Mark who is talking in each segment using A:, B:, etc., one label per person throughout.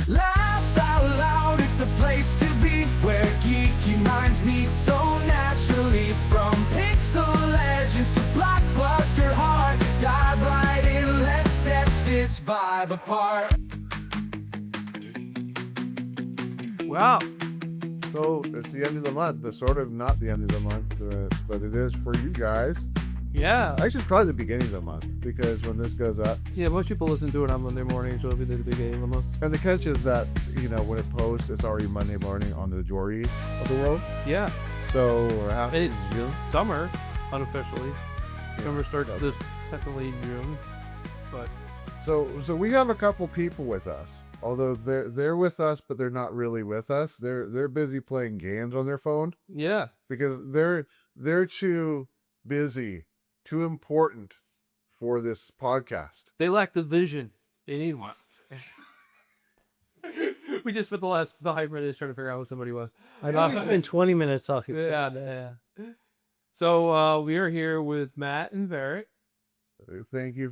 A: Laugh out loud, it's the place to be, where geeky minds meet so naturally. From pixel legends to blockbuster heart, dive right in, let's set this vibe apart.
B: Wow.
C: So it's the end of the month, but sort of not the end of the month, but it is for you guys.
B: Yeah.
C: Actually, it's probably the beginning of the month, because when this goes up,
B: Yeah, most people listen to it on Monday morning, so it'll be the beginning of the month.
C: and the catch is that, when it posts, it's already Monday morning on the majority of the world.
B: Yeah.
C: So we're half
B: And it's
C: June.
B: summer, unofficially. Summer starts this technically in June. But
C: So we have a couple people with us. Although they're with us, but they're not really with us. They're busy playing games on their phone
B: yeah.
C: because they're too busy, too important for this podcast.
B: They lack the vision. They need one. We just spent the last 5 minutes trying to figure out who somebody was.
D: I know. Spent 20 minutes talking.
B: Yeah. So we are here with Matt and Barrett.
C: Thank you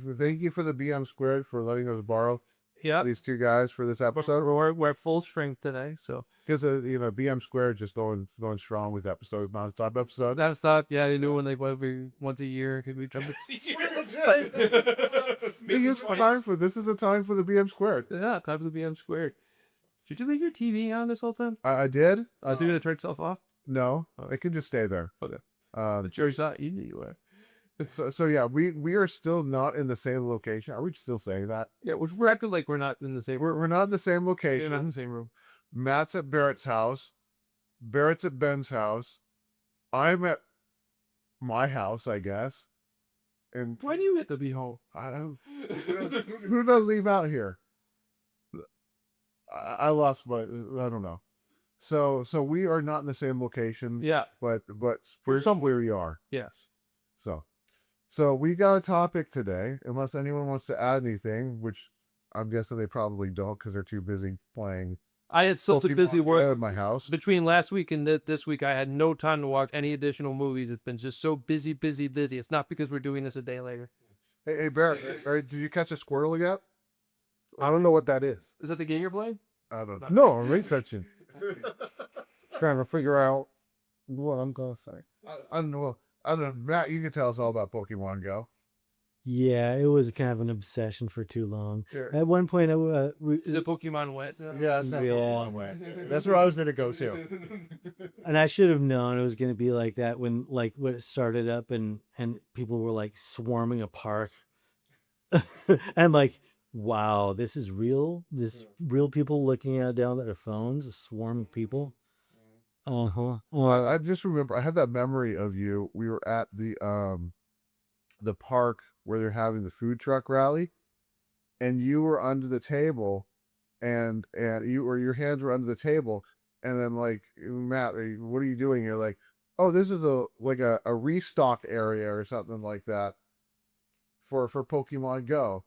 C: for the BM squared for letting us borrow
B: Yeah.
C: these two guys for this episode.
B: We're at full strength today, so
C: Because BM squared just going strong with episodes, non-stop episode.
B: that'll stop. Yeah, they do when they go every once a year. Could be jumping.
C: This is a time for the BM squared.
B: Yeah, time for the BM squared. Did you leave your TV on this whole time?
C: I did.
B: I think it turned itself off.
C: No, it can just stay there.
B: Okay.
C: Um,
B: But yours not. You knew you were.
C: So yeah, we are still not in the same location. Are we still saying that?
B: Yeah, we're acting like we're not in the same.
C: We're not in the same
B: We're
C: location.
B: not in the same room.
C: Matt's at Barrett's house. Barrett's at Ben's house. I'm at my house, I guess. And
B: Why do you get to be home?
C: I don't. Who does leave out here? I lost my. I don't know. So we are not in the same location.
B: Yeah.
C: But we're somewhere we are.
B: Yes.
C: So we got a topic today, unless anyone wants to add anything, which I'm guessing they probably don't because they're too busy playing.
B: I had such a busy
C: Pokemon Go
B: work
C: at my house.
B: between last week and this week. I had no time to watch any additional movies. It's been just so busy. It's not because we're doing this a day later.
C: Hey Barrett, did you catch a Squirtle yet?
D: I don't know what that is.
B: Is that the game you're playing?
C: I don't know.
D: No, I'm researching. Trying to figure out what I'm going to say.
C: I don't know. Well, I don't know. Matt, you can tell us all about Pokemon Go.
E: Yeah, it was kind of an obsession for too long.
C: Sure.
E: At one point,
B: Is it Pokemon Wet?
C: Yeah, that's not
E: Yeah.
C: Pokemon way. That's where I was going to go to.
E: and I should have known it was going to be like that when it started up and people were like swarming a park. and I'm like, wow, this is real. This real people looking at down at their phones, a swarm of people.
C: Well, I just remember I have that memory of you. We were at the park where they're having the food truck rally, and you were under the table, and your hands were under the table, and then like, Matt, what are you doing? You're like, oh, this is a restock area or something like that for Pokemon Go.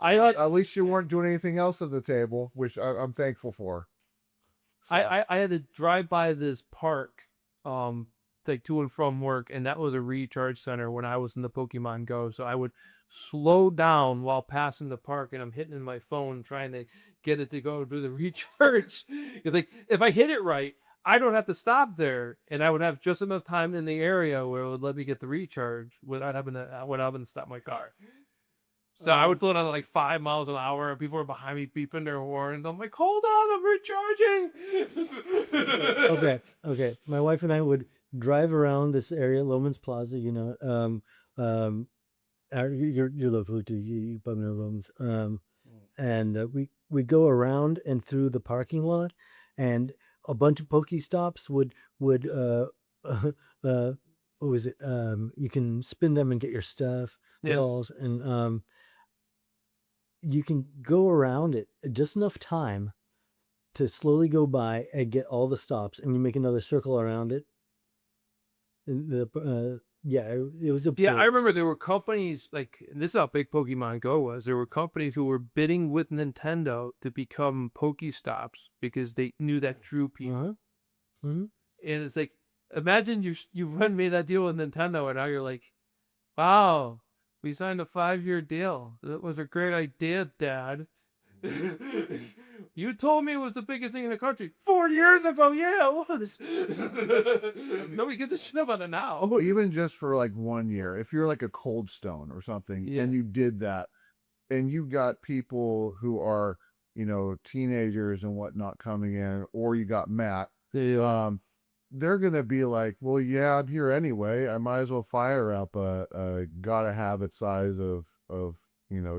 B: I thought
C: At least you weren't doing anything else at the table, which I'm thankful for.
B: I had to drive by this park, like to and from work, and that was a recharge center when I was in the Pokemon Go. So I would slow down while passing the park, and I'm hitting my phone trying to get it to go do the recharge. Like if I hit it right, I don't have to stop there, and I would have just enough time in the area where it would let me get the recharge without having to stop my car. So I would float on like 5 miles an hour, and people were behind me beeping their horns. I'm like, hold on, I'm recharging.
E: Okay. My wife and I would drive around this area, Loman's Plaza. Your local too. You probably know Loman's. And we go around and through the parking lot, and a bunch of Pokestops would what was it? You can spin them and get your stuff.
B: Yeah.
E: Balls, and you can go around it just enough time to slowly go by and get all the stops, and you make another circle around it. And it was absurd.
B: Yeah, I remember there were companies and this is how big Pokemon Go was. There were companies who were bidding with Nintendo to become Pokestops because they knew that drew people.
E: Uh-huh. Mm-hmm.
B: And it's like, imagine you made that deal with Nintendo, and now you're like, wow, we signed a 5-year deal. That was a great idea, Dad. You told me it was the biggest thing in the country 4 years ago. Yeah, it was. Nobody gives a shit about it now.
C: Well, even just for like 1 year, if you're like a Cold Stone or something,
B: Yeah.
C: and you did that, and you got people who are, teenagers and whatnot coming in, or you got Matt, they're gonna be like, well, yeah, I'm here anyway. I might as well fire up a gotta have it size of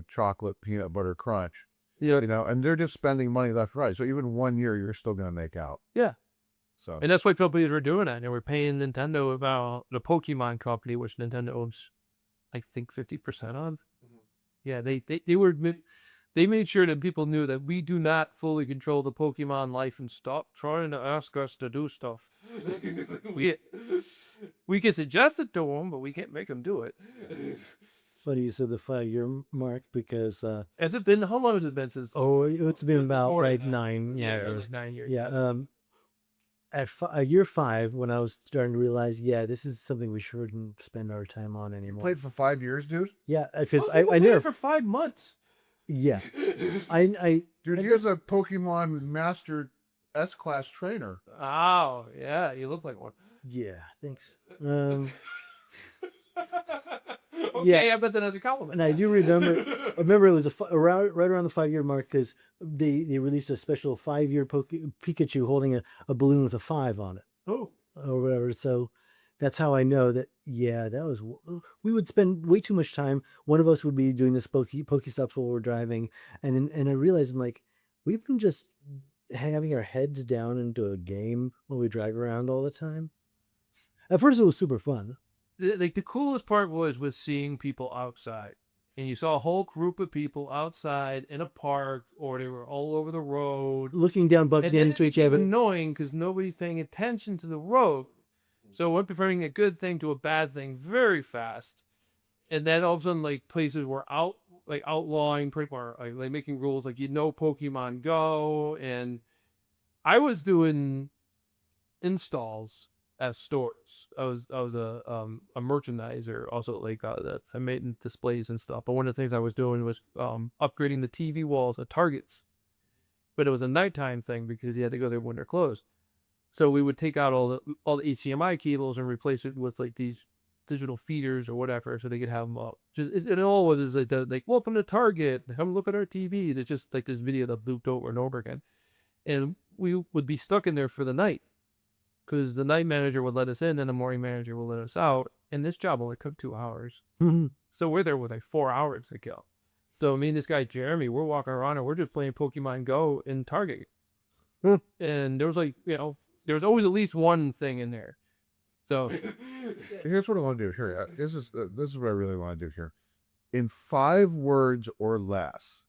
C: chocolate peanut butter crunch.
B: Yeah.
C: And they're just spending money left and right. So even 1 year, you're still gonna make out.
B: Yeah.
C: So
B: And that's why companies were doing that. They were paying Nintendo about the Pokemon company, which Nintendo owns, I think, 50% of. Yeah, they made sure that people knew that we do not fully control the Pokemon life and stop trying to ask us to do stuff. we can suggest it to them, but we can't make them do it.
E: Funny you said the 5-year mark because
B: Has it been? How long has it been since?
E: it's been about
B: Four and a half.
E: 9
B: Yeah, it
E: years.
B: was 9 years.
E: Yeah. At year 5, when I was starting to realize, this is something we shouldn't spend our time on anymore.
C: played for 5 years, dude.
E: Yeah, because
B: I
E: I never.
B: for 5 months.
E: Yeah, I
C: Dude, here's a Pokemon Master S-Class trainer.
B: Oh, yeah, you look like one.
E: yeah. Thanks.
B: Okay, I bet that as a compliment.
E: And I do remember. I remember it was right around the 5-year mark because they released a special 5-year Pikachu holding a balloon with a 5 on it.
B: Oh.
E: Or whatever. So that's how I know that. Yeah, that was. We would spend way too much time. One of us would be doing this Pokestops while we're driving, and I realized I'm like, we've been just having our heads down into a game when we drive around all the time. At first, it was super fun.
B: Like the coolest part was seeing people outside, and you saw a whole group of people outside in a park, or they were all over the road,
E: Looking down, bumping
B: and then
E: into each
B: it's
E: other.
B: annoying because nobody's paying attention to the road. So it went from turning a good thing to a bad thing very fast, and then all of a sudden, like places were outlawing pretty much, like making rules like Pokemon Go, and I was doing installs at stores. I was a merchandiser, also like I made displays and stuff. But one of the things I was doing was upgrading the TV walls at Targets, but it was a nighttime thing because you had to go there when they're closed. So we would take out all the HDMI cables and replace it with like these digital feeders or whatever, so they could have them up. It all was like welcome to Target, come look at our TV. It's just like this video that looped over and over again, and we would be stuck in there for the night because the night manager would let us in and the morning manager would let us out. And this job only took 2 hours, so we're there with like 4 hours to kill. So me and this guy Jeremy, we're walking around and we're just playing Pokemon Go in Target, and there was like there was always at least one thing in there. So
C: Here's what I want to do here. This is what I really want to do here. In 5 words or less,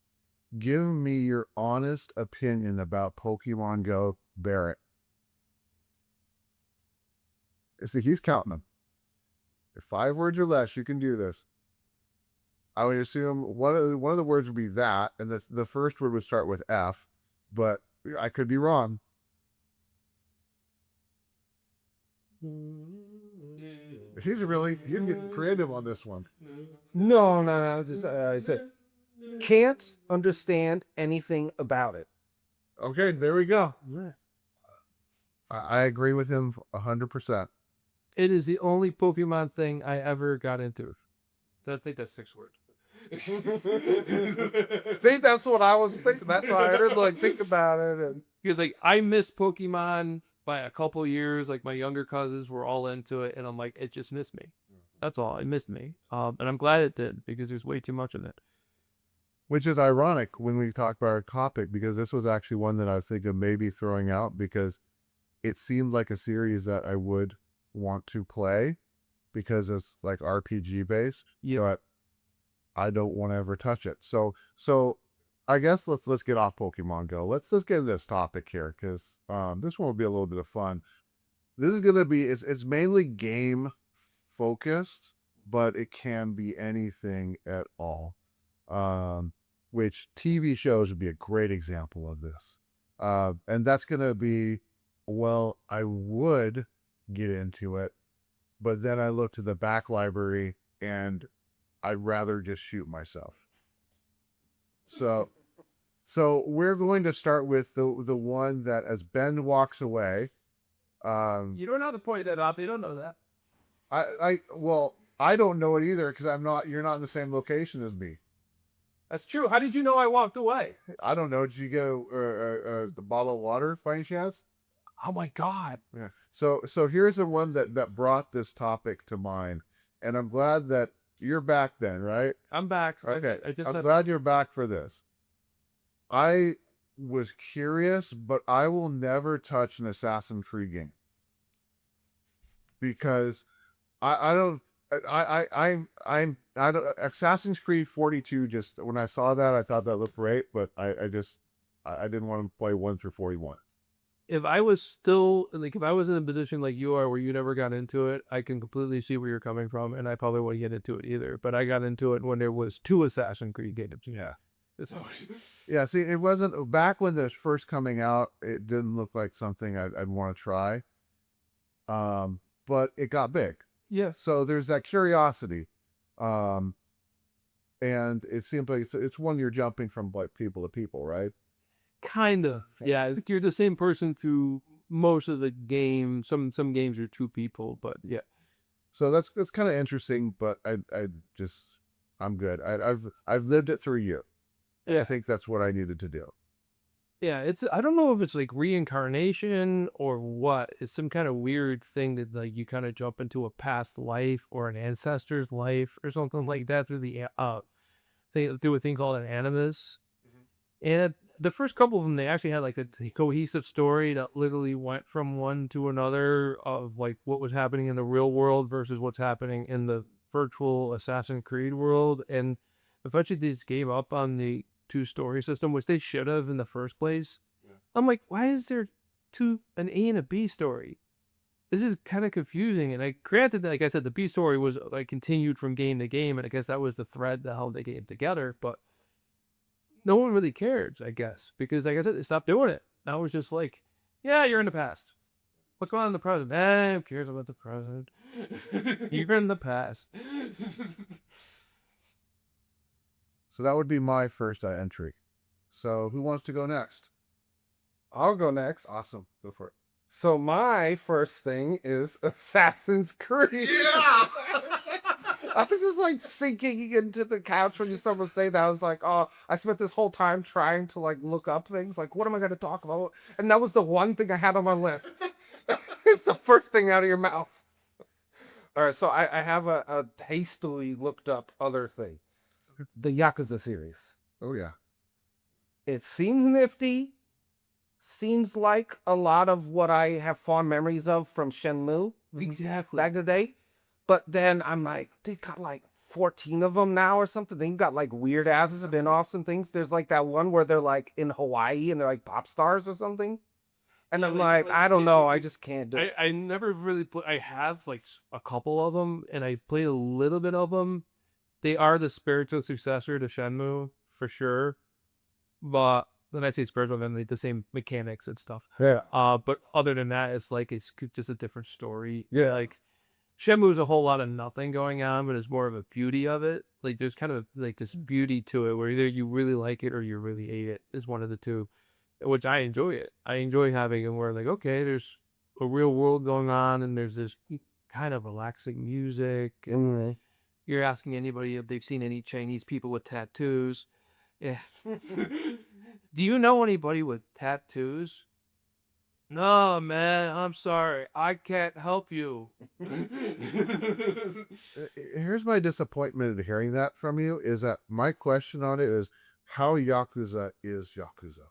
C: give me your honest opinion about Pokemon Go, Barrett. See, he's counting them. If 5 words or less, you can do this. I would assume one of the words would be that, and the first word would start with F, but I could be wrong. He's getting creative on this one.
D: No. Just I said, can't understand anything about it.
C: Okay, there we go. I agree with him 100%.
B: it is the only Pokemon thing I ever got into. I think that's 6 words.
D: See, that's what I was thinking. That's why I heard think about it. And
B: Because like I missed Pokemon by a couple years. Like my younger cousins were all into it, and I'm like, it just missed me. That's all. It missed me. And I'm glad it did because there's way too much of it.
C: Which is ironic when we talk about our topic, because this was actually one that I was thinking of maybe throwing out because it seemed like a series that I would want to play because it's like RPG based.
B: Yeah.
C: But I don't want to ever touch it. So I guess let's get off Pokemon Go. Let's get into this topic here because this one will be a little bit of fun. This is gonna be it's mainly game focused, but it can be anything at all. Which TV shows would be a great example of this. And that's gonna be, well, I would get into it, but then I look to the back library and I'd rather just shoot myself. So So we're going to start with the one that as Ben walks away.
B: You don't have to point that out. They don't know that.
C: Well, I don't know it either because you're not in the same location as me.
B: That's true. How did you know I walked away?
C: I don't know. Did you get the bottle of water by any chance?
B: Oh my God.
C: Yeah. So here's the one that brought this topic to mind, and I'm glad that you're back then, right?
B: I'm back.
C: Okay.
B: I just
C: I'm
B: had-
C: glad you're back for this. I was curious, but I will never touch an Assassin's Creed game because I don't. I don't. Assassin's Creed 42. Just when I saw that, I thought that looked great, but I didn't want to play 1 through 41.
B: If I was still like, if I was in a position like you are where you never got into it, I can completely see where you're coming from, and I probably wouldn't get into it either. But I got into it when there was 2 Assassin's Creed games.
C: Yeah.
B: So,
C: Yeah, see, it wasn't back when this first coming out. It didn't look like something I'd want to try. But it got big,
B: yeah.
C: so there's that curiosity, and it seems like it's one you're jumping from like people to people, right?
B: Kind of. Yeah, I think you're the same person through most of the game. Some games are 2 people, but yeah.
C: So that's kind of interesting. But I'm good. I've lived it through you. I
B: Yeah.
C: think that's what I needed to do.
B: Yeah, I don't know if it's like reincarnation or what. It's some kind of weird thing that like you kind of jump into a past life or an ancestor's life or something like that through through a thing called an animus. And the first couple of them, they actually had like a cohesive story that literally went from one to another of like what was happening in the real world versus what's happening in the virtual Assassin's Creed world. And eventually they just gave up on the 2-story system, which they should have in the first place. Yeah. I'm like, why is there an A and a B story? This is kind of confusing. And granted, like I said, the B story was like continued from game to game, and I guess that was the thread that held the game together. But no one really cares, I guess, because like I said, they stopped doing it. Now it's just like, yeah, you're in the past. What's going on in the present? Who cares about the present? You're in the past.
C: So that would be my first entry. So who wants to go next?
D: I'll go next.
C: Awesome. Go for it.
D: So my first thing is Assassin's Creed.
C: Yeah!
D: I was just like sinking into the couch when you someone say that. I was like, oh, I spent this whole time trying to like look up things. Like, what am I going to talk about? And that was the one thing I had on my list. It's the first thing out of your mouth. All right, so I have a hastily looked up other thing. The Yakuza series.
C: Oh, yeah.
D: It seems nifty. Seems like a lot of what I have fond memories of from Shenmue.
B: Exactly.
D: Back in the day. But then I'm like, they got like 14 of them now or something. They got like weird ass spin-offs and things. There's like that one where they're like in Hawaii and they're like pop stars or something. And I'm like, I don't know. I just can't do it.
B: I never really play. I have like a couple of them, and I played a little bit of them. They are the spiritual successor to Shenmue for sure, but then I say spiritual, then like the same mechanics and stuff.
D: Yeah.
B: But other than that, it's just a different story.
D: Yeah.
B: Like Shenmue's a whole lot of nothing going on, but it's more of a beauty of it. Like there's kind of like this beauty to it where either you really like it or you really hate it. Is one of the two, which I enjoy it. I enjoy having it where like, okay, there's a real world going on and there's this kind of relaxing music. And you're asking anybody if they've seen any Chinese people with tattoos. Yeah. Do you know anybody with tattoos? No, man, I'm sorry. I can't help you.
C: Here's my disappointment in hearing that from you is that my question on it is how Yakuza is Yakuza.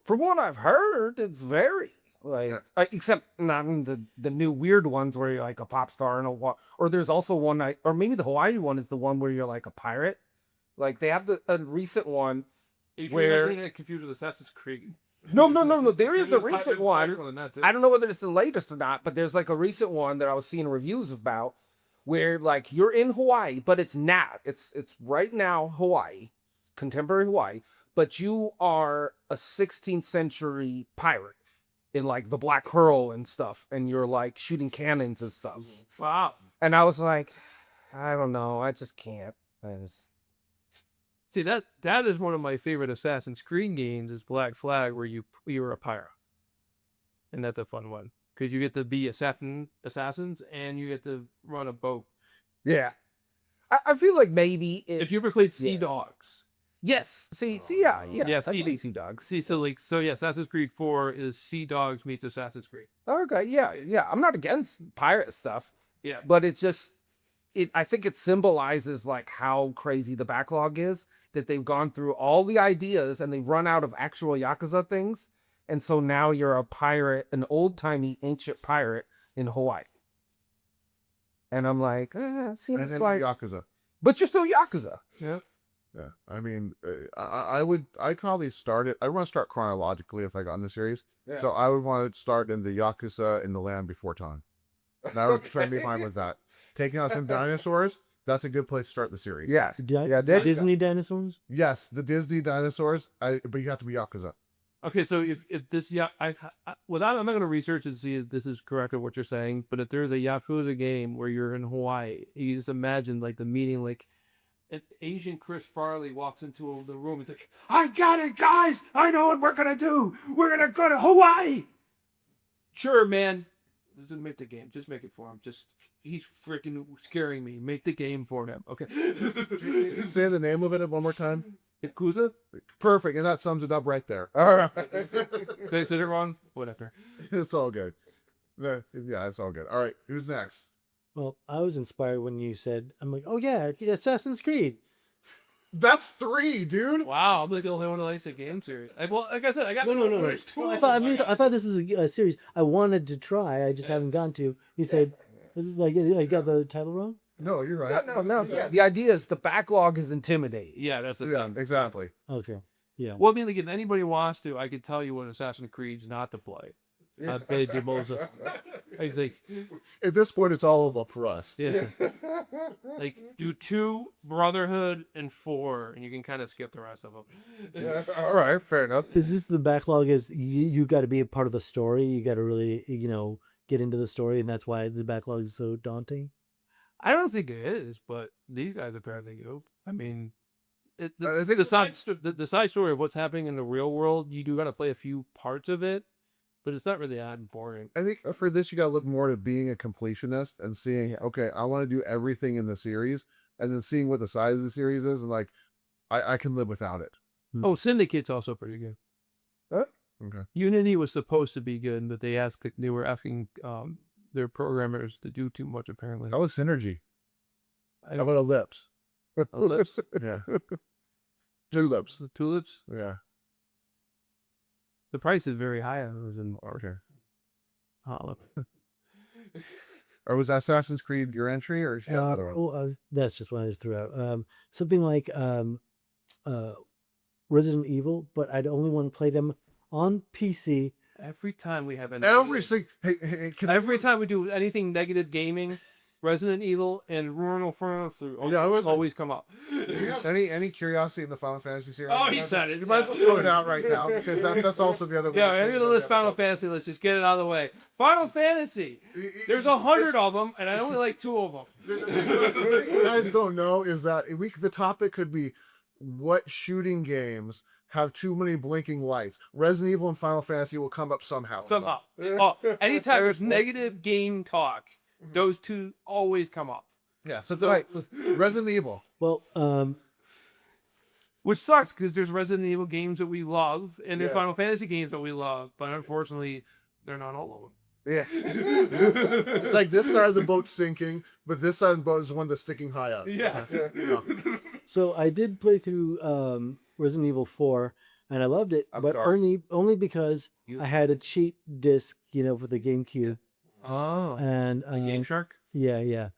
D: From what I've heard, it's very like, except not in the new weird ones where you're like a pop star and or there's also one or maybe the Hawaii one is the one where you're like a pirate. Like they have a recent one where
B: You're confused with Assassin's Creed.
D: No. There is a recent one. I don't know whether it's the latest or not, but there's like a recent one that I was seeing reviews about where like you're in Hawaii, but it's not. It's right now Hawaii, contemporary Hawaii, but you are a 16th century pirate in like the Black Pearl and stuff, and you're like shooting cannons and stuff.
B: Wow.
D: And I was like, I don't know, I just can't.
B: See, that is one of my favorite Assassin's Creed games. Is Black Flag, where you're a pirate, and that's a fun one because you get to be assassins and you get to run a boat.
D: Yeah. I feel like maybe
B: If you ever played Sea
D: Yeah.
B: Dogs,
D: yes. See, yeah.
B: Yeah,
D: I
B: Sea
D: played Sea Dogs.
B: so yeah, Assassin's Creed 4 is Sea Dogs meets Assassin's Creed.
D: Okay, yeah. I'm not against pirate stuff,
B: Yeah,
D: but it's just I think it symbolizes like how crazy the backlog is, that they've gone through all the ideas and they've run out of actual Yakuza things. And so now you're a pirate, an old-timey ancient pirate in Hawaii. And I'm like,
C: And
D: seems
C: then
D: like,
C: Yakuza.
D: but you're still Yakuza.
B: yeah.
C: Yeah, I mean, I'd probably start it. I want to start chronologically if I got in the series.
D: Yeah.
C: So I would want to start in the Yakuza in the Land Before Time. And I would try to be fine with that. Taking out some dinosaurs, that's a good place to start the series.
D: Yeah.
E: Yeah,
D: they-
E: Disney dinosaurs.
C: Yes, the Disney dinosaurs, but you have to be Yakuza.
B: Okay, so if this I'm not going to research and see if this is correct or what you're saying, but if there's a Yakuza game where you're in Hawaii, you just imagine like the meeting, like an Asian Chris Farley walks into the room. He's like, "I got it, guys! I know what we're gonna do. We're gonna go to Hawaii." Sure, man. Just make the game. Just make it for him. He's freaking scaring me. Make the game for him. Okay.
C: Say the name of it one more time.
B: Yakuza?
C: Perfect, and that sums it up right there.
D: All right.
B: Did I say it wrong? Whatever.
C: It's all good. Yeah, it's all good. All right, who's next?
E: Well, I was inspired when you said, "I'm like, oh yeah, Assassin's Creed."
C: That's 3, dude.
B: Wow, I'm like the only one that likes the game series. Well, like I said, I got
E: No.
B: there's two
E: Well,
B: of them.
E: I thought this was a series I wanted to try. I just haven't gone to. You said, like, I got the title wrong.
C: No, you're right.
D: No. Yeah. The idea is the backlog is intimidating.
B: Yeah, that's the
C: Yeah,
B: thing.
C: exactly.
E: Okay. Yeah.
B: Well, I mean, like, if anybody wants to, I could tell you what Assassin's Creed's not to play. I played Demosa. I was like,
C: At this point, it's all up for us.
B: yes. Like, do 2, Brotherhood, and 4, and you can kind of skip the rest of them.
D: All right, fair enough.
E: Is this the backlog? Is you got to be a part of the story? You got to really, get into the story, and that's why the backlog is so daunting.
B: I don't think it is, but these guys apparently do. I mean,
C: I
B: the,
C: think
B: the side story of what's happening in the real world, you do got to play a few parts of it, but it's not really that boring.
C: I think for this, you got to look more to being a completionist and seeing, okay, I want to do everything in the series, and then seeing what the size of the series is, and like, I can live without it.
B: Oh, Syndicate's also pretty good.
C: Okay.
B: Unity was supposed to be good, but they were asking their programmers to do too much apparently.
C: How was Synergy?
B: I
C: How about Ellipse?
B: Ellipse?
C: Yeah. Tulips.
B: The tulips.
C: Yeah.
B: The price is very high on those in order.
C: Or was Assassin's Creed your entry, or another one?
E: That's just one I just threw out. Something like Resident Evil, but I'd only want to play them on PC.
B: Every time we have
C: Every
B: time we do anything negative gaming, Resident Evil and Rural Furnace
C: Yeah,
B: always come up.
C: any curiosity in the Final Fantasy series?
B: Oh, he said it. You might as well
C: Throw it out right now, because that's also the other one.
B: Yeah, any of the list Final Fantasy, let's just get it out of the way. Final Fantasy. There's 100 of them, and I only like 2 of them.
C: What you guys don't know is that the topic could be what shooting games have too many blinking lights. Resident Evil and Final Fantasy will come up somehow.
B: Somehow. Oh, anytime there's negative game talk, those 2 always come up.
C: Yeah, so it's like Resident Evil.
E: Well,
B: Which sucks because there's Resident Evil games that we love and there's
C: Yeah.
B: Final Fantasy games that we love, but unfortunately, they're not all of them.
C: Yeah. It's like this side of the boat's sinking, but this side of the boat is the one that's sticking high up.
B: Yeah.
E: so I did play through Resident Evil 4, and I loved it,
C: I'm
E: but
C: sorry.
E: only because I had a cheap disc, for the GameCube,
B: Oh.
E: and
B: Game Shark?
E: yeah.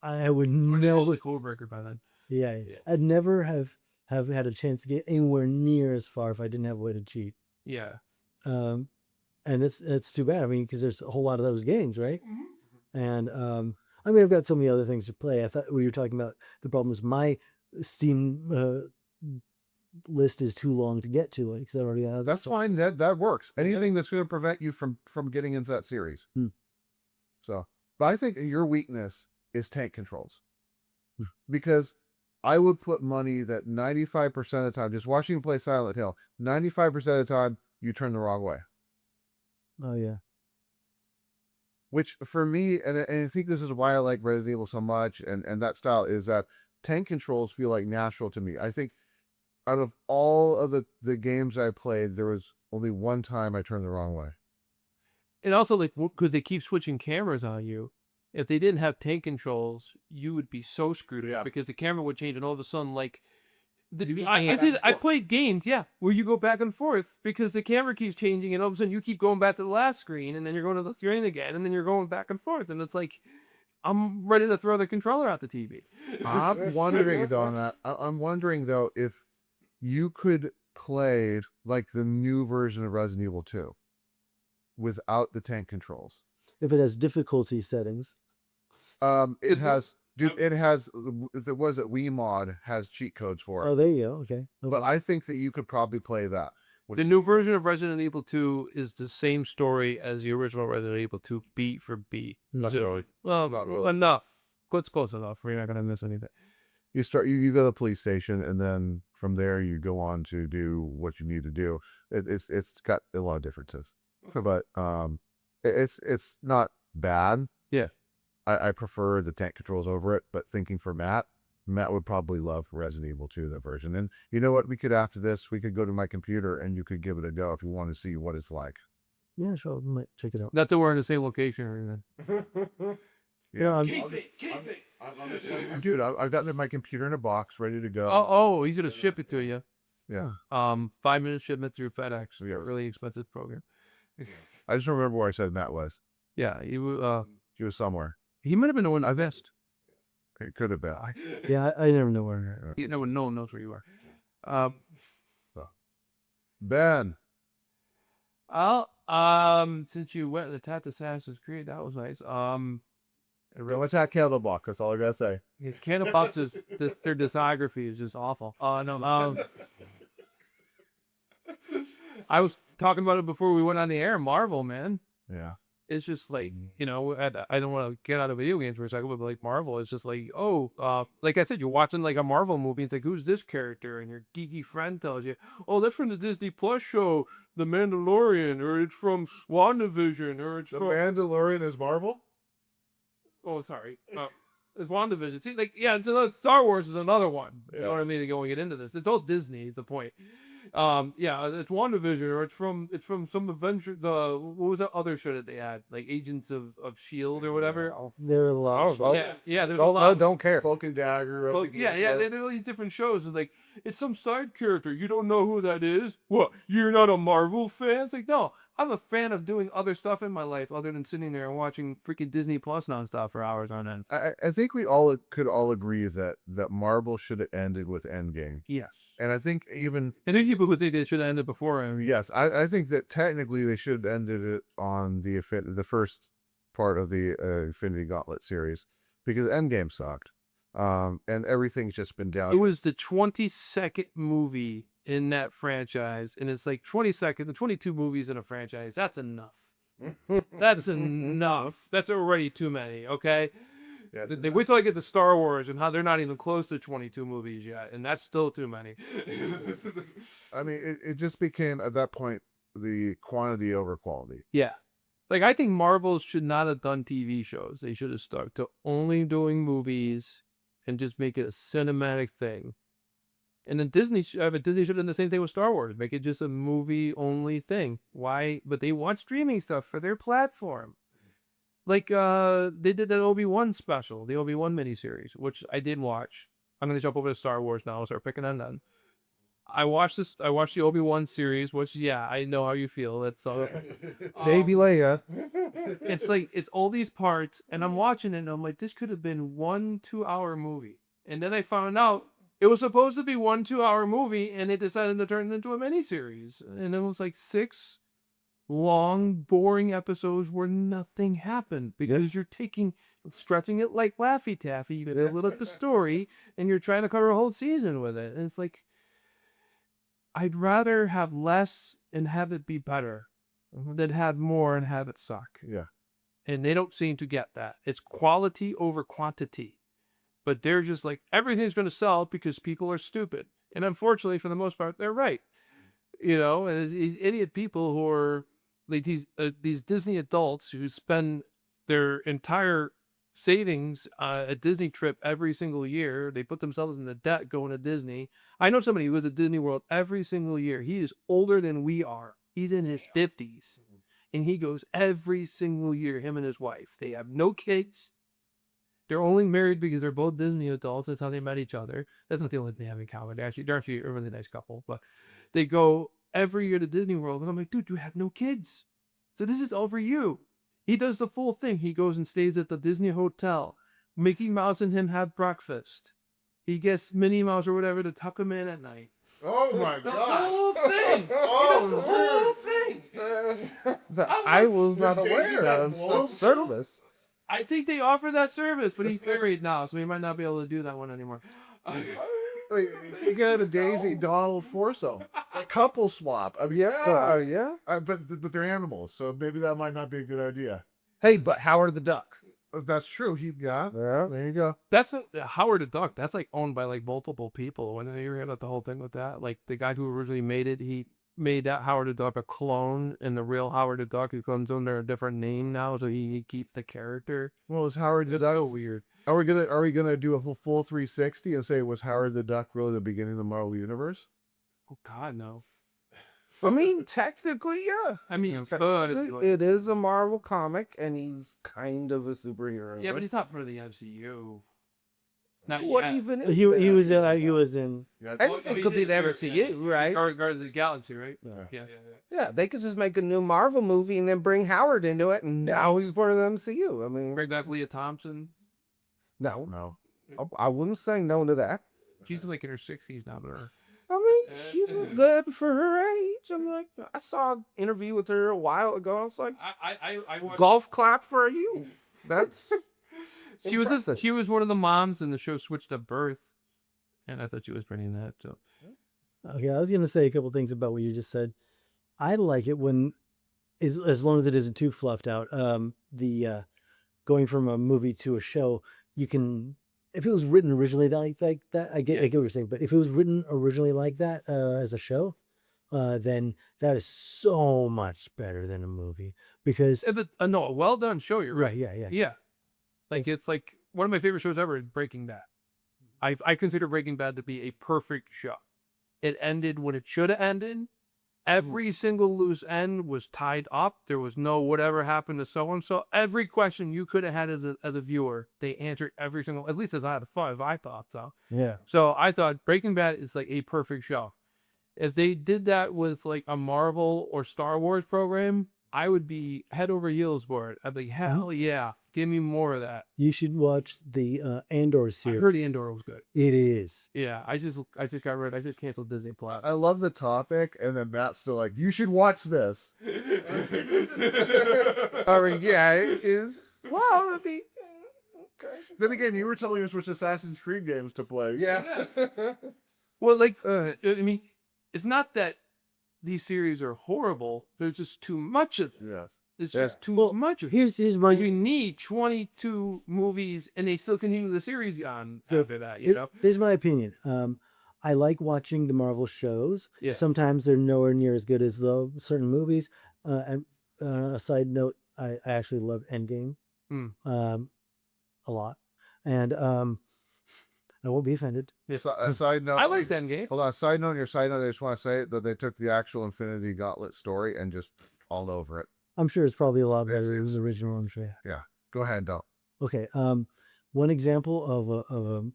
E: I would
B: No,
E: never,
B: the Code Breaker by then.
E: yeah, I'd never have had a chance to get anywhere near as far if I didn't have a way to cheat.
B: Yeah.
E: And it's too bad. I mean, because there's a whole lot of those games, right? And I mean, I've got so many other things to play. I thought we were talking about the problem is my Steam list is too long to get to it because I already have.
C: That's fine. That works. Anything that's going to prevent you from getting into that series. So, but I think your weakness is tank controls, because I would put money that 95% of the time, just watching you play Silent Hill, 95% of the time, you turn the wrong way.
E: Oh yeah.
C: Which for me, and I think this is why I like Resident Evil so much, and that style, is that tank controls feel like natural to me. I think out of all of the games I played, there was only one time I turned the wrong way.
B: And also, like, because they keep switching cameras on you. If they didn't have tank controls, you would be so screwed up,
C: Yeah.
B: because the camera would change, and all of a sudden, like, I played games, yeah, where you go back and forth because the camera keeps changing, and all of a sudden you keep going back to the last screen, and then you're going to the screen again, and then you're going back and forth, and it's like, I'm ready to throw the controller out the TV.
C: I'm wondering though on that. I'm wondering though if you could play like the new version of Resident Evil 2 without the tank controls.
E: If it has difficulty settings.
C: It has, dude. It has. It was it Wii Mod has cheat codes for it.
E: Oh, there you go. Okay.
C: But I think that you could probably play that.
B: The new version of Resident Evil 2 is the same story as the original Resident Evil 2, beat for beat.
C: Not really.
B: Well,
C: Not really.
B: enough. It's close enough. We're not going to miss anything.
C: You start. You go to the police station, and then from there you go on to do what you need to do. It's got a lot of differences, but it's not bad.
B: Yeah.
C: I prefer the tank controls over it, but thinking for Matt would probably love Resident Evil 2, that version. And you know what? We could, after this, we could go to my computer and you could give it a go if you want to see what it's like.
E: Yeah, sure. I might check it out.
B: Not that we're in the same location or anything.
C: Yeah,
B: it.
C: dude, I've got my computer in a box ready to go.
B: Oh, he's going to ship it to you.
C: Yeah.
B: 5-minute shipment through FedEx.
C: Yes.
B: Really expensive program.
C: I just don't remember where I said Matt was.
B: Yeah,
C: He was somewhere.
B: he might have been the one I missed.
C: It could have been.
E: Yeah, I never know where.
B: No one knows where you are.
C: Ben.
B: Since you went and attacked Assassin's Creed, that was nice.
C: Don't attack Candlebox. That's all I gotta say.
B: Yeah, Candlebox is their discography is just awful. No. I was talking about it before we went on the air. Marvel, man.
C: Yeah.
B: It's just like, I don't want to get out of video games for a second, but like Marvel, it's just like, like I said, you're watching like a Marvel movie, it's like, who's this character? And your geeky friend tells you, oh, that's from the Disney Plus show, The Mandalorian, or it's from WandaVision, or it's
C: The
B: from...
C: Mandalorian is Marvel?
B: Oh, sorry. It's WandaVision. See, like, yeah, it's another, Star Wars is another one. You
C: Yeah.
B: know what I mean? Going get into this. It's all Disney, is the point. Yeah, it's WandaVision, or it's from some adventure. What was that other show that they had, like Agents of Shield or whatever?
E: There are a lot.
B: Yeah. There's a lot.
D: Don't care.
C: Cloak and Dagger.
B: Well, yeah. There are all these different shows, and like it's some side character. You don't know who that is. What? You're not a Marvel fan? It's like, no, I'm a fan of doing other stuff in my life other than sitting there and watching freaking Disney Plus nonstop for hours on end.
C: I think we all could agree that Marvel should have ended with Endgame.
B: Yes.
C: And I think even...
B: And if people would think they should have ended before, I mean,
C: Yes, I think that technically they should have ended it on the first part of the Infinity Gauntlet series, because Endgame sucked. And everything's just been down.
B: it was the 22nd movie in that franchise, and it's like 22nd, the 22 movies in a franchise. That's enough. That's enough. That's already too many. Okay.
C: Yeah,
B: They wait till I get to Star Wars and how they're not even close to 22 movies yet, and that's still too many.
C: I mean, it just became at that point the quantity over quality.
B: Yeah. Like, I think Marvel should not have done TV shows. They should have stuck to only doing movies and just make it a cinematic thing. And then Disney should have done the same thing with Star Wars. Make it just a movie-only thing. Why? But they want streaming stuff for their platform. Like, they did that Obi-Wan special, the Obi-Wan miniseries, which I did watch. I'm going to jump over to Star Wars now and start picking on them. I watched the Obi-Wan series, which, yeah, I know how you feel. It's
D: Baby Leia.
B: it's like, it's all these parts, and I'm watching it, and I'm like, this could have been 1 2-hour movie. And then I found out it was supposed to be 1 2-hour movie, and they decided to turn it into a miniseries. And it was like 6 long, boring episodes where nothing happened because you're stretching it like Laffy Taffy. You build up the story, and you're trying to cover a whole season with it. And it's like, I'd rather have less and have it be better than have more and have it suck.
C: Yeah.
B: And they don't seem to get that. It's quality over quantity. but they're just like, everything's going to sell because people are stupid. And unfortunately, for the most part, they're right. You know, and it's these idiot people who are like these Disney adults who spend their entire savings a Disney trip every single year. They put themselves in the debt going to Disney. I know somebody who goes to Disney World every single year. He is older than we are. He's in his 50s. And he goes every single year, him and his wife. They have no kids. They're only married because they're both Disney adults. That's how they met each other. That's not the only thing they have in common. Actually, they're actually a really nice couple. But they go every year to Disney World. And I'm like, dude, you have no kids. So this is all for you. He does the full thing. He goes and stays at the Disney Hotel. Mickey Mouse and him have breakfast. He gets Minnie Mouse or whatever to tuck him in at night.
C: Oh my
B: The
C: gosh.
B: whole thing.
C: Oh,
B: The whole thing.
D: That I was not
C: Does Daisy
D: aware
C: got
D: of
C: blown?
D: such service.
B: I think they offer that service, but he's married now, so he might not be able to do that one anymore.
C: Wait, you got a Daisy Donald foursome, a couple swap. I mean,
D: Yeah.
C: but they're animals, so maybe that might not be a good idea.
D: Hey, but Howard the Duck.
C: That's true.
D: Yeah.
C: There you go.
B: That's Howard the Duck. That's like owned by like multiple people. When you hear about the whole thing with that, like the guy who originally made it, he made that Howard the Duck a clone, and the real Howard the Duck who comes under a different name now, so he keeps the character.
C: Well, is Howard the
B: It's
C: Duck?
B: so weird.
C: Are we gonna do a full 360 and say, was Howard the Duck really the beginning of the Marvel universe?
B: Oh God, no.
D: I mean, technically, yeah.
B: I mean, but
D: It is a Marvel comic, and he's kind of a superhero.
B: yeah, but he's not part of the MCU. Not
D: what
B: yet.
D: even is
E: He was
D: that?
E: he was in.
C: Yeah,
D: Anything could be the MCU, right?
B: Guardians of the Galaxy, right?
C: Yeah.
B: Yeah.
D: Yeah, they could just make a new Marvel movie and then bring Howard into it, and now he's part of the MCU. I mean,
B: Bring back Leah Thompson.
D: no,
C: No.
D: I wouldn't say no to that.
B: She's like in her 60s now, but
D: I mean, she was good for her age. I'm like, I saw an interview with her a while ago. I was like,
B: I watched.
D: golf clap for you. That's
B: She was
D: impressive.
B: she was one of the moms in the show Switched at Birth, and I thought she was pretty in that. So
E: Okay, I was gonna say a couple things about what you just said. I like it when, as long as it isn't too fluffed out. The going from a movie to a show, you can, if it was written originally like that, I get what you're saying. But if it was written originally like that as a show, then that is so much better than a movie because
B: if it, no, a well done show. You're
E: right, yeah.
B: Yeah, like it's like one of my favorite shows ever. Is Breaking Bad. I consider Breaking Bad to be a perfect show. It ended when it should have ended. Every single loose end was tied up. There was no whatever happened to so and so. Every question you could have had as a viewer, they answered every single. At least as I thought so.
E: Yeah.
B: So I thought Breaking Bad is like a perfect show. As they did that with like a Marvel or Star Wars program, I would be head over heels for it. I'd be hell yeah, give me more of that.
E: You should watch the Andor
B: I
E: series.
B: heard the Andor was good.
E: It is.
B: Yeah, I just got rid. I just canceled Disney Plus.
C: I love the topic, and then Matt's still like, you should watch this.
D: I mean, yeah, it is. Well, it'd be okay.
C: Then again, you were telling us which Assassin's Creed games to play.
D: Yeah.
B: Well, like I mean, it's not that these series are horrible. There's just too much of them.
C: Yes.
B: It's
D: Yeah.
B: just too much of it.
E: Here's my
B: You need 22 movies, and they still continue the series on after that. You know.
E: Here's my opinion. I like watching the Marvel shows.
B: Yeah.
E: Sometimes they're nowhere near as good as the certain movies. And a side note, I actually love Endgame a lot. And I won't be offended.
C: So, a side note.
B: I like that game.
C: Hold on. Side note on your side note, I just want to say that they took the actual Infinity Gauntlet story and just all over it.
E: I'm sure it's probably a lot better than
C: It's-
E: the original. I'm sure.
C: Yeah. Go ahead, Del.
E: Okay. One example of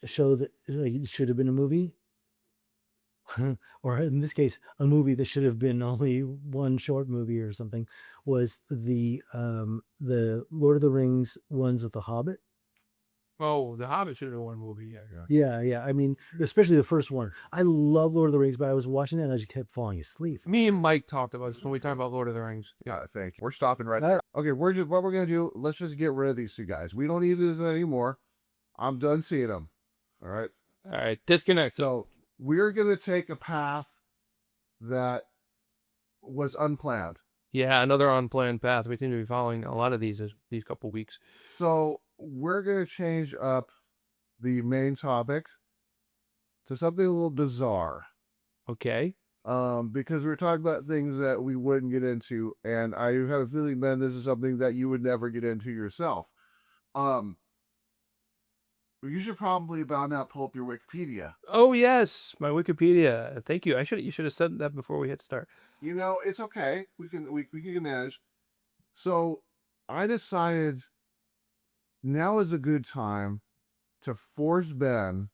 E: a show that like, should have been a movie, or in this case, a movie that should have been only one short movie or something, was the Lord of the Rings ones with the Hobbit.
B: Oh, The Hobbit should have been one movie. Yeah.
E: Yeah. I mean, especially the first one. I love Lord of the Rings, but I was watching it and I just kept falling asleep.
B: Me and Mike talked about this when we talked about Lord of the Rings.
C: Yeah, thank you. We're stopping right there. Okay, what we're gonna do? Let's just get rid of these two guys. We don't need this anymore. I'm done seeing them. All right.
B: All right, disconnect.
C: So we're gonna take a path that was unplanned.
B: Yeah, another unplanned path. We seem to be following a lot of these couple weeks.
C: So we're gonna change up the main topic to something a little bizarre.
B: Okay.
C: Because we were talking about things that we wouldn't get into, and I have a feeling, Ben, this is something that you would never get into yourself. You should probably about now pull up your Wikipedia.
B: Oh yes, my Wikipedia. Thank you. You should have said that before we hit start.
C: You know, it's okay. We can manage. So I decided now is a good time to force Ben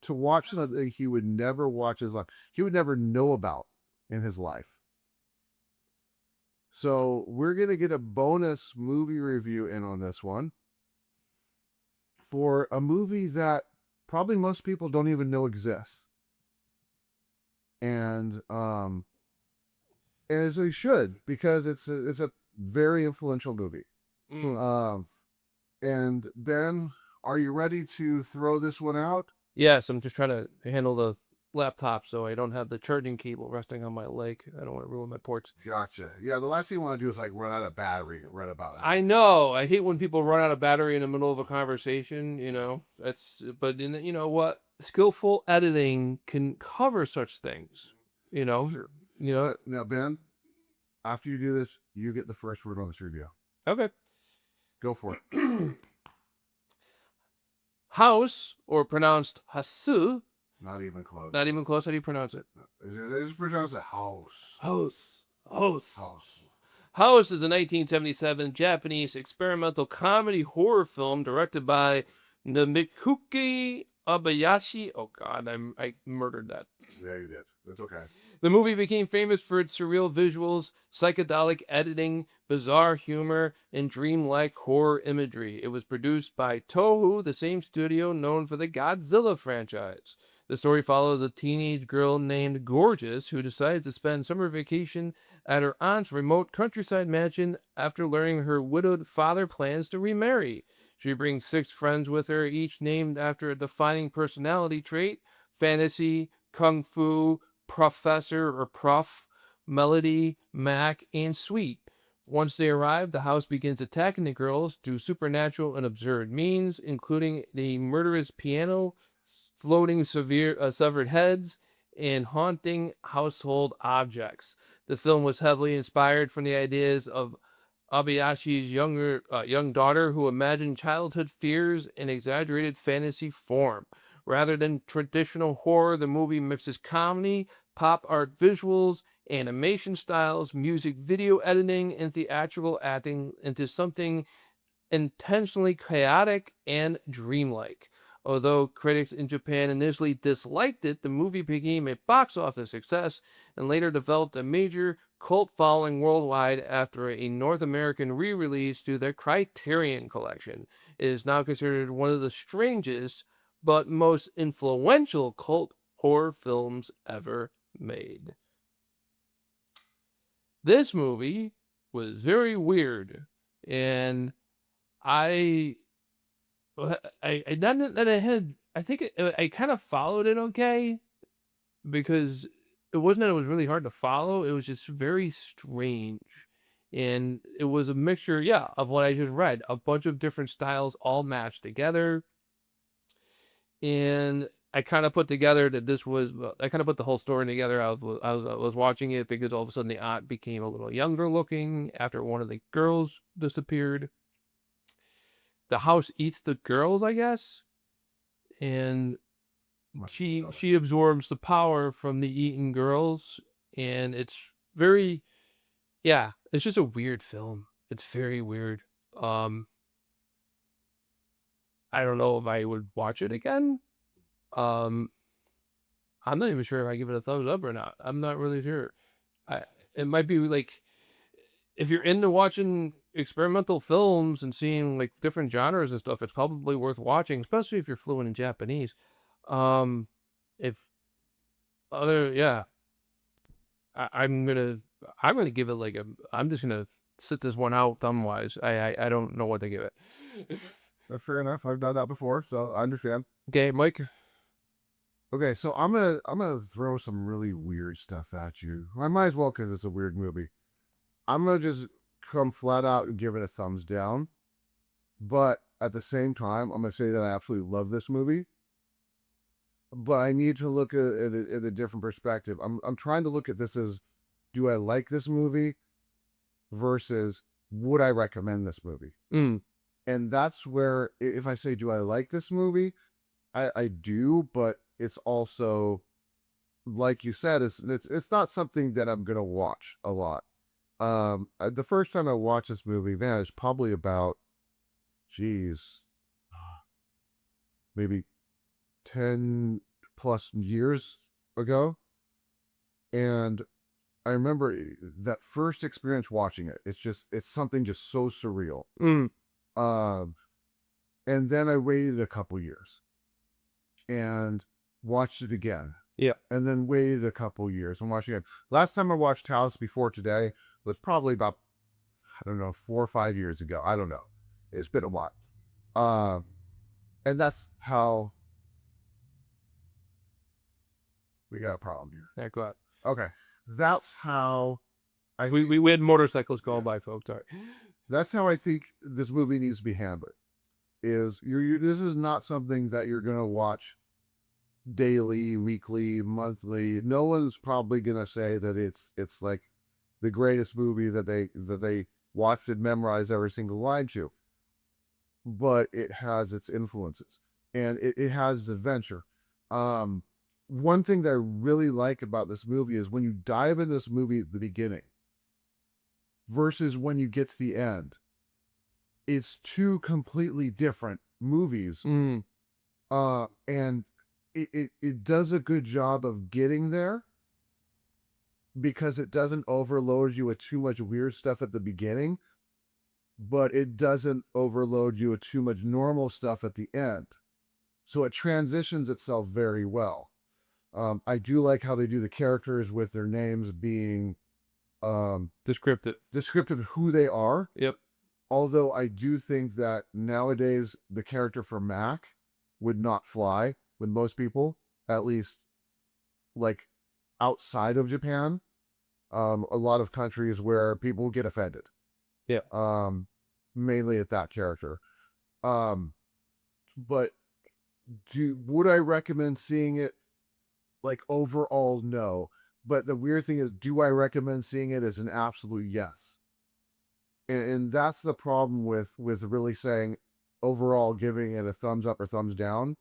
C: to watch something he would never watch his life. He would never know about in his life. So we're gonna get a bonus movie review in on this one for a movie that probably most people don't even know exists. And as they should, because it's a very influential movie. And Ben, are you ready to throw this one out?
B: Yes, I'm just trying to handle the laptop so I don't have the charging cable resting on my leg. I don't want to ruin my ports.
C: Gotcha. Yeah, the last thing you want to do is like run out of battery right about now.
B: I know. I hate when people run out of battery in the middle of a conversation, you know. But you know what? Skillful editing can cover such things. You know.
C: Sure.
B: You know.
C: Now, Ben, after you do this, you get the first word on this review.
B: Okay.
C: Go for it.
B: House, or pronounced Hausu.
C: Not even close.
B: Not even close. How do you pronounce it?
C: It is pronounced a house.
B: House. House.
C: House.
B: House is a 1977 Japanese experimental comedy horror film directed by Namikuki Abayashi. Oh God, I murdered that.
C: Yeah, you did. That's okay.
B: The movie became famous for its surreal visuals, psychedelic editing, bizarre humor, and dreamlike horror imagery. It was produced by Toho, the same studio known for the Godzilla franchise. The story follows a teenage girl named Gorgeous who decides to spend summer vacation at her aunt's remote countryside mansion after learning her widowed father plans to remarry. She brings 6 friends with her, each named after a defining personality trait: fantasy, kung fu, professor or prof, melody, Mac, and sweet. Once they arrive, the house begins attacking the girls through supernatural and absurd means, including the murderous piano, floating severed heads, and haunting household objects. The film was heavily inspired from the ideas of Abayashi's young daughter, who imagined childhood fears in exaggerated fantasy form. Rather than traditional horror, the movie mixes comedy, pop art visuals, animation styles, music video editing, and theatrical acting into something intentionally chaotic and dreamlike. Although critics in Japan initially disliked it, the movie became a box office success and later developed a major cult following worldwide after a North American re-release to the Criterion Collection. It is now considered one of the strangest but most influential cult horror films ever made. This movie was very weird, and I kind of followed it okay, because it wasn't that it was really hard to follow. It was just very strange, and it was a mixture, yeah, of what I just read, a bunch of different styles all matched together. And I kind of put together that I kind of put the whole story together. I was watching it because all of a sudden the aunt became a little younger looking after one of the girls disappeared. The house eats the girls, I guess, and she absorbs the power from the eaten girls, and it's just a weird film. It's very weird. I don't know if I would watch it again. I'm not even sure if I give it a thumbs up or not. I'm not really sure. It might be like, if you're into watching experimental films and seeing like different genres and stuff, it's probably worth watching, especially if you're fluent in Japanese. I'm gonna give it like I'm just gonna sit this one out thumb wise. I don't know what to give it.
C: Fair enough. I've done that before, so I understand.
B: Okay, Mike.
C: Okay, so I'm gonna throw some really weird stuff at you. I might as well, because it's a weird movie. I'm gonna just come flat out and give it a thumbs down. But at the same time, I'm gonna say that I absolutely love this movie, but I need to look at it in a different perspective. I'm trying to look at this as, do I like this movie versus would I recommend this movie?
B: Mm.
C: And that's where, if I say, do I like this movie? I do, but it's also, like you said, it's not something that I'm gonna watch a lot. The first time I watched this movie, man, it's probably about, geez, maybe 10 plus years ago. And I remember that first experience watching it. It's something just so surreal.
B: Mm.
C: And then I waited a couple years and watched it again.
B: Yeah.
C: And then waited a couple years and watched it again. Last time I watched House before today was probably about, I don't know, 4 or 5 years ago. I don't know. It's been a while. And that's how we got a problem here.
B: Yeah, go ahead.
C: Okay. That's how
B: We had motorcycles going by, folks. Sorry.
C: that's how I think this movie needs to be handled. Is this is not something that you're gonna watch daily, weekly, monthly. No one's probably gonna say that it's like the greatest movie that they watched and memorized every single line to. But it has its influences and it has adventure. One thing that I really like about this movie is when you dive in this movie at the beginning versus when you get to the end, it's two completely different movies.
B: Mm.
C: And it does a good job of getting there because it doesn't overload you with too much weird stuff at the beginning, but it doesn't overload you with too much normal stuff at the end. So it transitions itself very well. I do like how they do the characters with their names being
B: Descriptive.
C: descriptive of who they are.
B: Yep.
C: Although I do think that nowadays the character for Mac would not fly with most people, at least like outside of Japan. A lot of countries where people get offended.
B: Yeah.
C: Mainly at that character. But would I recommend seeing it? Like overall, no. But the weird thing is, do I recommend seeing it as an absolute yes? And that's the problem with really saying overall giving it a thumbs up or thumbs down.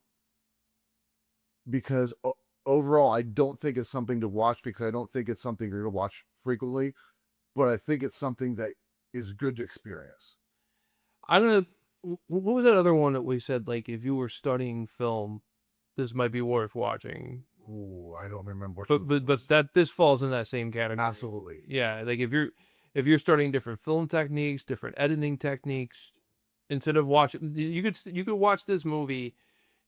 C: Because overall, I don't think it's something to watch because I don't think it's something you're going to watch frequently. But I think it's something that is good to experience.
B: I don't know. What was that other one that we said, like, if you were studying film, this might be worth watching?
C: Ooh, I don't remember.
B: But that this falls in that same category.
C: Absolutely.
B: Yeah, like if you're studying different film techniques, different editing techniques, instead of watching, you could watch this movie,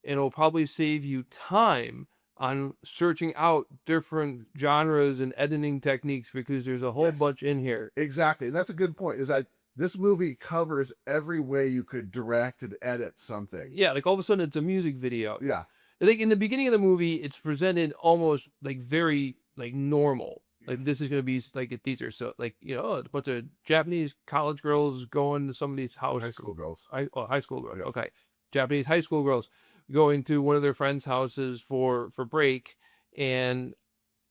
B: and it'll probably save you time on searching out different genres and editing techniques because there's a whole bunch in here.
C: Exactly. And that's a good point, is that this movie covers every way you could direct and edit something.
B: Yeah, like all of a sudden it's a music video.
C: Yeah.
B: Like in the beginning of the movie, it's presented almost like very like normal. Like this is gonna be like a teaser, so like a bunch of Japanese college girls going to somebody's house.
C: High school girls.
B: High school girls.
C: Yeah.
B: Okay, Japanese high school girls going to one of their friends' houses for break, and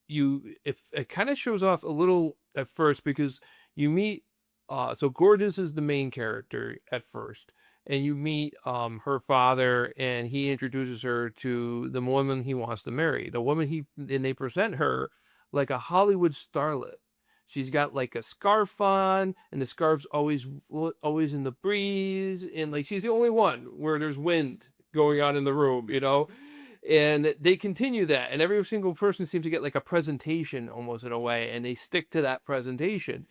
B: if it kind of shows off a little at first because you meet so Gorgeous is the main character at first, and you meet her father, and he introduces her to the woman he wants to marry. The woman and they present her like a Hollywood starlet. She's got like a scarf on, and the scarf's always in the breeze, and like she's the only one where there's wind going on in the room, And they continue that, and every single person seems to get like a presentation almost in a way, and they stick to that presentation.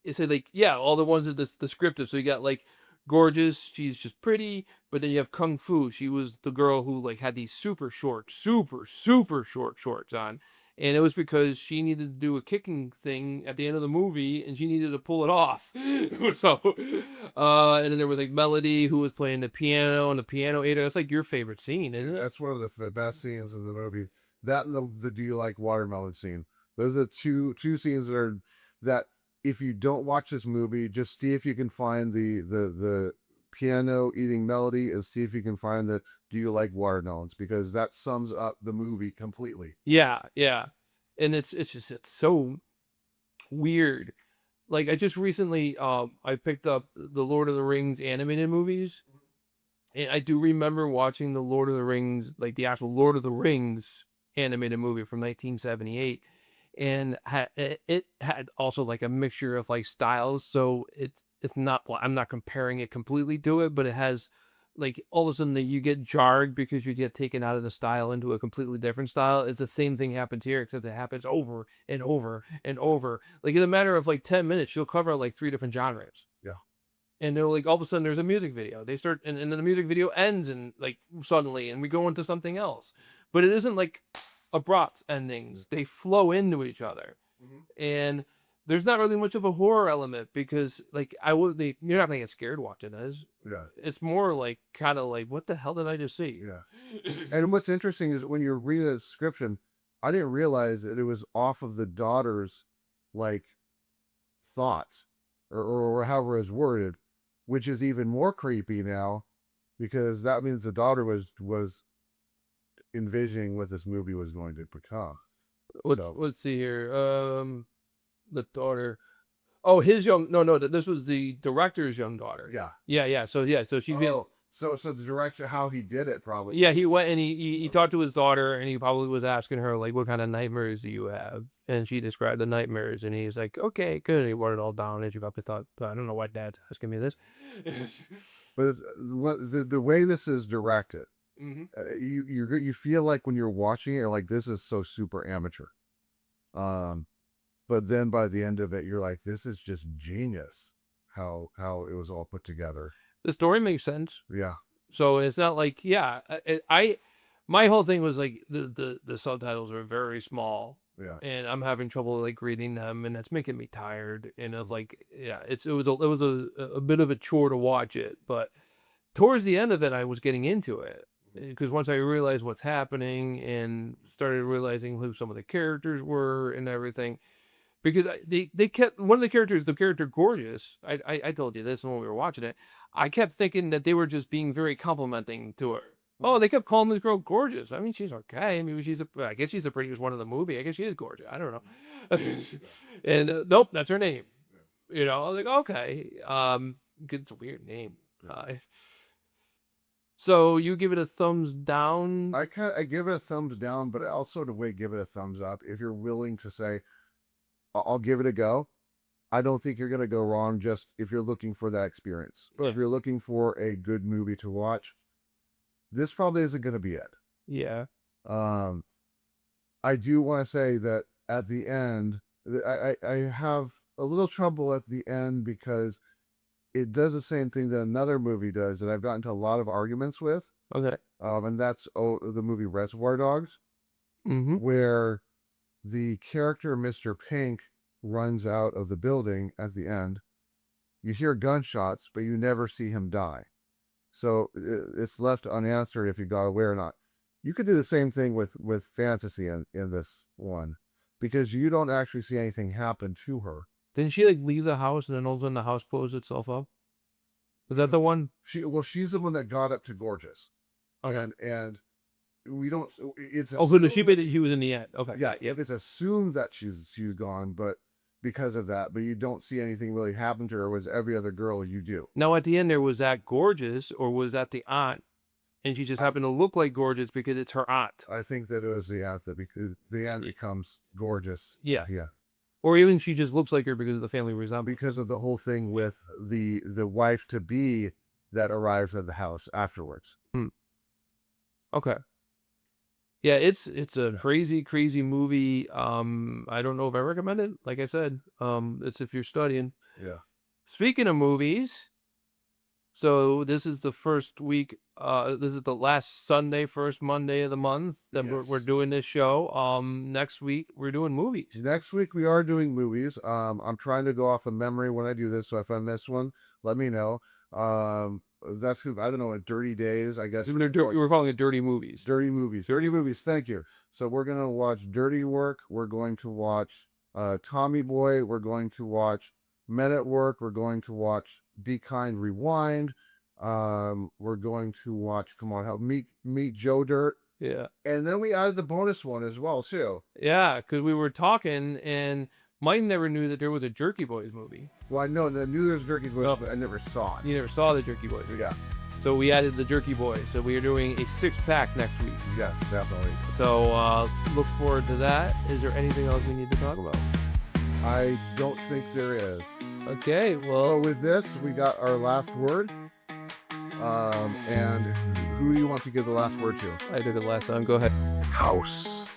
B: It's like, yeah, all the ones that the descriptive. So you got like Gorgeous, she's just pretty, but then you have Kung Fu. She was the girl who like had these super short shorts on. And it was because she needed to do a kicking thing at the end of the movie, and she needed to pull it off. So, and then there was like Melody, who was playing the piano, and the piano ate her. That's like your favorite scene, isn't it?
C: That's one of the best scenes in the movie. That and the Do You Like Watermelon scene. Those are the two scenes that if you don't watch this movie, just see if you can find the piano eating melody, and see if you can find the "Do you like watermelons?" because that sums up the movie completely.
B: Yeah, yeah. And it's so weird. Like I just recently I picked up the Lord of the Rings animated movies. And I do remember watching the Lord of the Rings, like the actual Lord of the Rings animated movie from 1978. And it had also like a mixture of like styles. So it's not, well, I'm not comparing it completely to it, but it has like all of a sudden that you get jarred because you get taken out of the style into a completely different style. It's the same thing happens here, except it happens over and over and over. Like in a matter of like 10 minutes, you'll cover like 3 different genres.
C: Yeah.
B: And they're like, all of a sudden there's a music video. They start, and then the music video ends and like suddenly, and we go into something else. But it isn't like abrupt endings. They flow into each other. And there's not really much of a horror element because like you're not gonna get scared watching this.
C: Yeah.
B: It's more like kind of like, what the hell did I just see?
C: Yeah. And what's interesting is when you read the description, I didn't realize that it was off of the daughter's like thoughts or however it's worded, which is even more creepy now because that means the daughter was envisioning what this movie was going to become.
B: Let's see here. The daughter. Oh, his young. No. This was the director's young daughter.
C: Yeah.
B: Yeah. So she's
C: So the direction how he did it probably.
B: Yeah, he went and he talked to his daughter, and he probably was asking her like, "What kind of nightmares do you have?" And she described the nightmares, and he's like, "Okay, good." And he wrote it all down, and she probably thought, "I don't know why Dad's asking me this."
C: But the way this is directed,
B: Mm-hmm.
C: you feel like when you're watching it, you're like, this is so super amateur. But then by the end of it, you're like, this is just genius. How it was all put together.
B: The story makes sense.
C: Yeah.
B: So it's not like, yeah, my whole thing was like the subtitles are very small.
C: Yeah.
B: And I'm having trouble like reading them, and that's making me tired. And of like, yeah, it was a bit of a chore to watch it, but towards the end of it, I was getting into it because once I realized what's happening and started realizing who some of the characters were and everything, because they kept one of the characters, the character Gorgeous. I told you this when we were watching it. I kept thinking that they were just being very complimenting to her. Oh, they kept calling this girl gorgeous. I mean, she's okay. I mean, I guess she's the prettiest one in the movie. I guess she is gorgeous. I don't know. And nope, that's her name. You know, I was like, okay. 'Cause it's a weird name. So you give it a thumbs down?
C: I give it a thumbs down, but I also the way give it a thumbs up if you're willing to say, I'll give it a go. I don't think you're gonna go wrong just if you're looking for that experience. But if you're looking for a good movie to watch, this probably isn't gonna be it.
B: Yeah.
C: I do want to say that at the end, I have a little trouble at the end because it does the same thing that another movie does that I've gotten into a lot of arguments with.
B: Okay.
C: And that's the movie Reservoir Dogs,
B: Mm-hmm.
C: where the character Mr. Pink runs out of the building at the end. You hear gunshots, but you never see him die. So it's left unanswered if you got away or not. You could do the same thing with fantasy in this one, because you don't actually see anything happen to her.
B: Didn't she like leave the house and then all of a sudden the house closed itself up? Was that the one?
C: She's the one that got up to Gorgeous.
B: Okay.
C: And we don't. It's
B: Oh, so the sheep he was in the end. Okay.
C: Yeah, it's assumed that she's gone, but because of that, but you don't see anything really happen to her. Was every other girl you do.
B: Now at the end there, was that Gorgeous or was that the aunt? And she just happened to look like Gorgeous because it's her aunt.
C: I think that it was the aunt because the aunt becomes Gorgeous.
B: Yeah.
C: Yeah.
B: Or even she just looks like her because of the family resemblance.
C: Because of the whole thing with the wife to be that arrives at the house afterwards.
B: Okay. Yeah, it's a crazy movie. I don't know if I recommend it. Like I said, it's if you're studying.
C: Yeah.
B: Speaking of movies, so this is the first week. This is the last Sunday, first Monday of the month that we're doing this show. Next week we're doing movies.
C: Next week we are doing movies. I'm trying to go off of memory when I do this, so if I miss one, let me know. That's I don't know. Dirty Days, I guess.
B: We're calling it Dirty Movies.
C: Dirty movies. Thank you. So we're gonna watch Dirty Work. We're going to watch Tommy Boy. We're going to watch Men at Work. We're going to watch Be Kind Rewind. We're going to watch, come on, help meet Joe Dirt.
B: Yeah.
C: And then we added the bonus one as well, too.
B: Yeah, because we were talking, and Mike never knew that there was a Jerky Boys movie.
C: Well, I know, I knew there was Jerky Boys,
B: No.
C: but I never saw it.
B: You never saw the Jerky Boys.
C: Yeah,
B: So we added the Jerky Boys. So we are doing a 6-pack next week.
C: yes, definitely.
B: So look forward to that. Is there anything else we need to talk about?
C: I don't think there is.
B: Okay,
C: So
B: well,
C: with this, we got our last word. And who do you want to give the last word to?
B: I took it last time. Go ahead.
C: House.